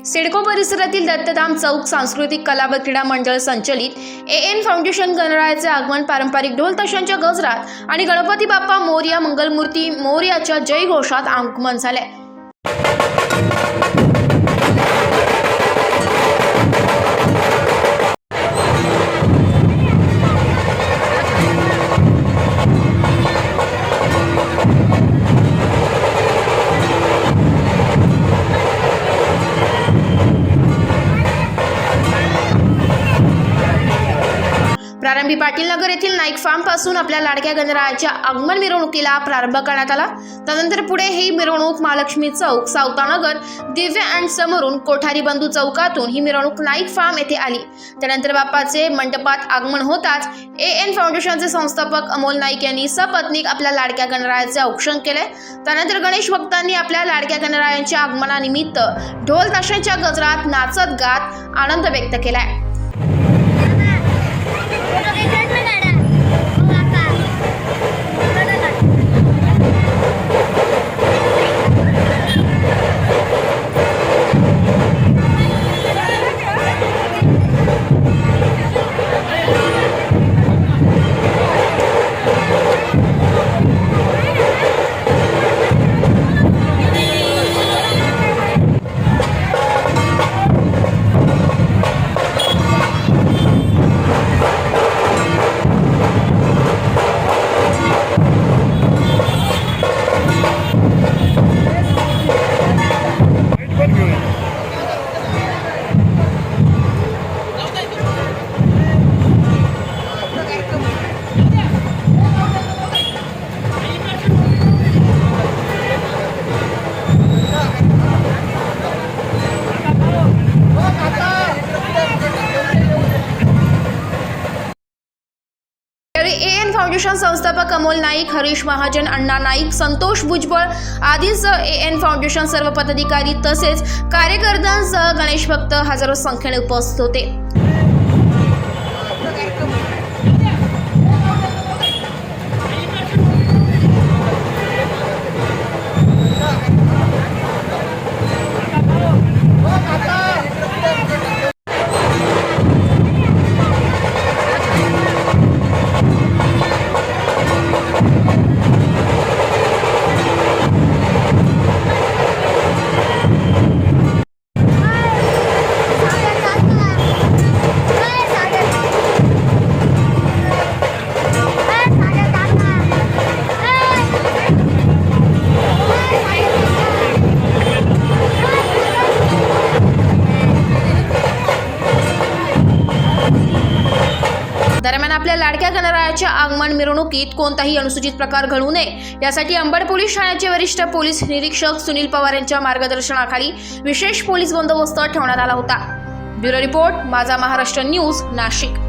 सिडको परिसरातील दत्तधाम चौक सांस्कृतिक कला व क्रीडा मंडळ संचलित AN फाउंडेशन गणरायाचे आगमन पारंपरिक ढोल ताशांच्या गजरात आणि गणपती बाप्पा मोरया मंगलमूर्ती मोरयाच्या जयघोषात आगमन झाले। प्रारंभी पाटील नगर येथील नाईक फार्म पासून आपल्या लाडक्या गणरायाच्या आगमन मिरवणुकीला प्रारंभ करण्यात आला। त्यानंतर पुढे ही मिरवणूक महालक्ष्मी चौक, सावतानगर, दिव्य अँड समोरून कोठारी बंधू चौकातून ही मिरवणूक नाईक फार्म येथे आली। त्यानंतर बाप्पाचे मंडपात आगमन होताच AN फाउंडेशनचे संस्थापक अमोल नाईक यांनी सपत्नीक आपल्या लाडक्या गणरायाचे औक्षण केले। त्यानंतर गणेश भक्तांनी आपल्या लाडक्या गणरायांच्या आगमनानिमित्त ढोल ताशांच्या गजरात नाचत गात आनंद व्यक्त केलाय। AN फाउंडेशन संस्थापक अमोल नाईक, हरीश महाजन, अण्णा नाईक, संतोष भुजबळ आदींसह AN फाउंडेशन सर्व पदाधिकारी तसेच कार्यकर्त्यांसह गणेश भक्त हजारो संख्येने उपस्थित होते। दरम्यान आपल्या लाडक्या गणरायाच्या आगमन मिरवणुकीत कोणताही अनुचित प्रकार घडू नये यासाठी अंबड पोलीस ठाण्याचे वरिष्ठ पोलीस निरीक्षक सुनील पवार यांच्या मार्गदर्शनाखाली विशेष पोलीस बंदोबस्त ठेवण्यात आला होता। ब्युरो रिपोर्ट, माझा महाराष्ट्र न्यूज, नाशिक।